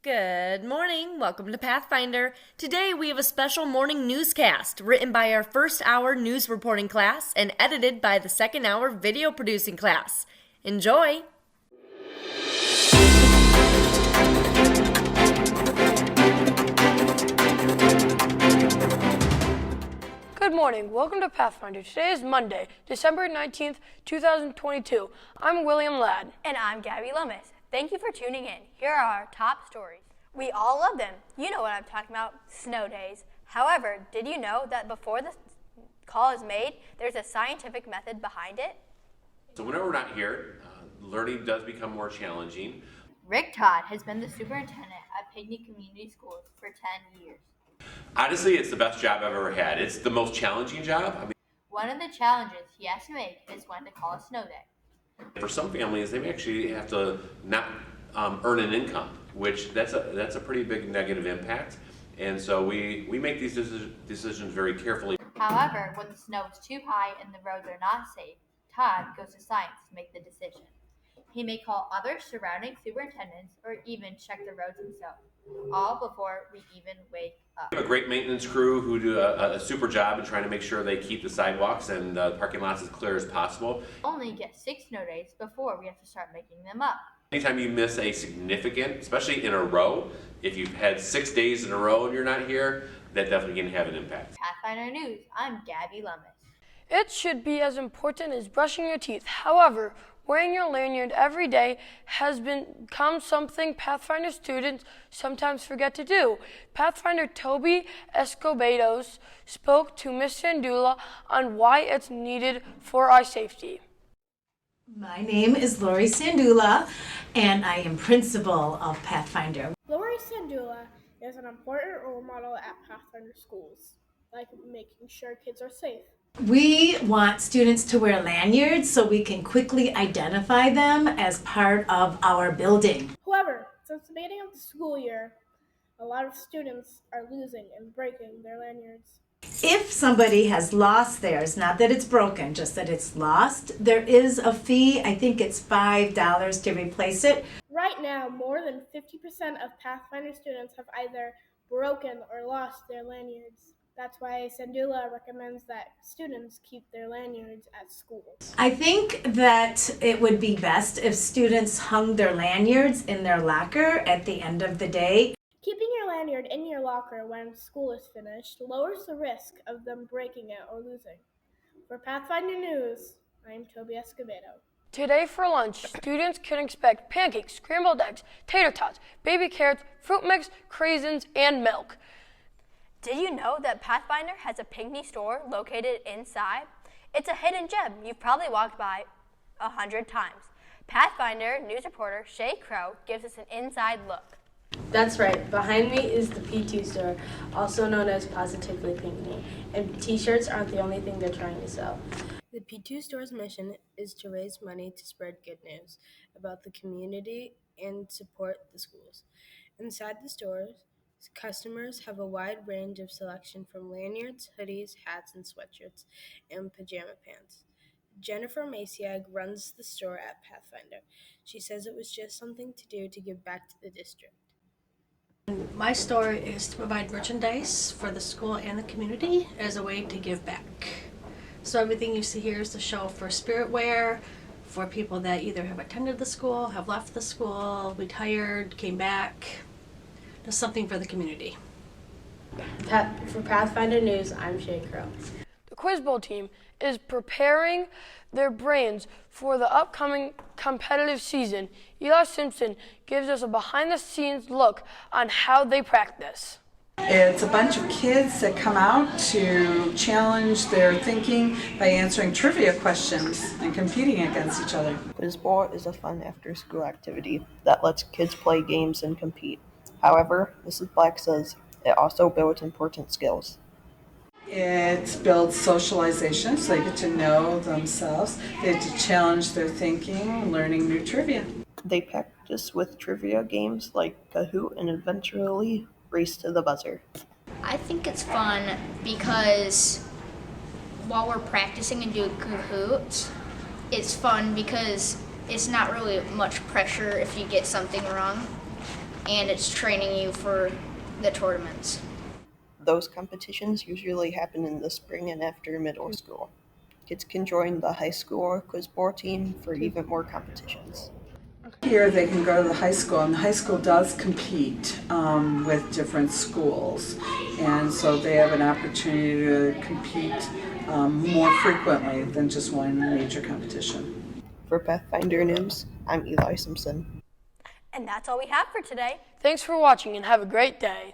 Good morning. Welcome to Pathfinder. Today we have a special morning newscast written by our first hour news reporting class and edited by the second hour video producing class. Enjoy! Good morning. Welcome to Pathfinder. Today is Monday, December 19th, 2022. I'm William Ladd. And I'm Gabby Lummis. Thank you for tuning in. Here are our top stories. We all love them. You know what I'm talking about, snow days. However, did you know that before the call is made, there's a scientific method behind it? So whenever we're not here, learning does become more challenging. Rick Todd has been the superintendent at Pinckney Community Schools for 10 years. Honestly, it's the best job I've ever had. It's the most challenging job. One of the challenges he has to make is when to call a snow day. For some families, they actually have to not earn an income, which that's a pretty big negative impact. And so we make these decisions very carefully. However, when the snow is too high and the roads are not safe, Todd goes to science to make the decision. He may call other surrounding superintendents or even check the roads himself, all before we even wake up. We have a great maintenance crew who do a super job in trying to make sure they keep the sidewalks and the parking lots as clear as possible. Only get 6 snow days before we have to start making them up. Anytime you miss a significant, especially in a row, if you've had 6 days in a row and you're not here, that definitely can have an impact. Pathfinder News, I'm Gabby Lummis. It should be as important as brushing your teeth. However, wearing your lanyard every day has become something Pathfinder students sometimes forget to do. Pathfinder Toby Escobedo spoke to Ms. Sandula on why it's needed for our safety. My name is Lori Sandula, and I am principal of Pathfinder. Lori Sandula is an important role model at Pathfinder schools, like making sure kids are safe. We want students to wear lanyards so we can quickly identify them as part of our building. However, since the beginning of the school year, a lot of students are losing and breaking their lanyards. If somebody has lost theirs, not that it's broken, just that it's lost, there is a fee. I think it's $5 to replace it. Right now, more than 50% of Pathfinder students have either broken or lost their lanyards. That's why Sandula recommends that students keep their lanyards at school. I think that it would be best if students hung their lanyards in their locker at the end of the day. Keeping your lanyard in your locker when school is finished lowers the risk of them breaking it or losing. For Pathfinder News, I'm Toby Escobedo. Today for lunch, students can expect pancakes, scrambled eggs, tater tots, baby carrots, fruit mix, craisins, and milk. Did you know that Pathfinder has a Pinckney store located inside? It's a hidden gem you've probably walked by 100 times. Pathfinder news reporter Shay Crow gives us an inside look. That's right. Behind me is the P2 store, also known as Positively Pinckney, and t-shirts aren't the only thing they're trying to sell. The P2 store's mission is to raise money to spread good news about the community and support the schools. Inside the stores, customers have a wide range of selection from lanyards, hoodies, hats, and sweatshirts, and pajama pants. Jennifer Maciag runs the store at Pathfinder. She says it was just something to do to give back to the district. My store is to provide merchandise for the school and the community as a way to give back. So everything you see here is the show for spirit wear, for people that either have attended the school, have left the school, retired, came back. Just something for the community. For Pathfinder News, I'm Shay Crow. The Quiz Bowl team is preparing their brains for the upcoming competitive season. Eli Simpson gives us a behind-the-scenes look on how they practice. It's a bunch of kids that come out to challenge their thinking by answering trivia questions and competing against each other. Quiz Bowl is a fun after-school activity that lets kids play games and compete. However, Mrs. Black says it also builds important skills. It builds socialization, so they get to know themselves. They get to challenge their thinking, learning new trivia. They practice with trivia games like Kahoot and eventually Race to the Buzzer. I think it's fun because while we're practicing and doing Kahoots, it's fun because it's not really much pressure if you get something wrong. and it's training you for the tournaments. Those competitions usually happen in the spring and after middle school. Kids can join the high school quiz bowl team for even more competitions. Here they can go to the high school, and the high school does compete with different schools, and so they have an opportunity to compete more frequently than just one major competition. For Pathfinder News, I'm Eli Simpson. And that's all we have for today. Thanks for watching and have a great day.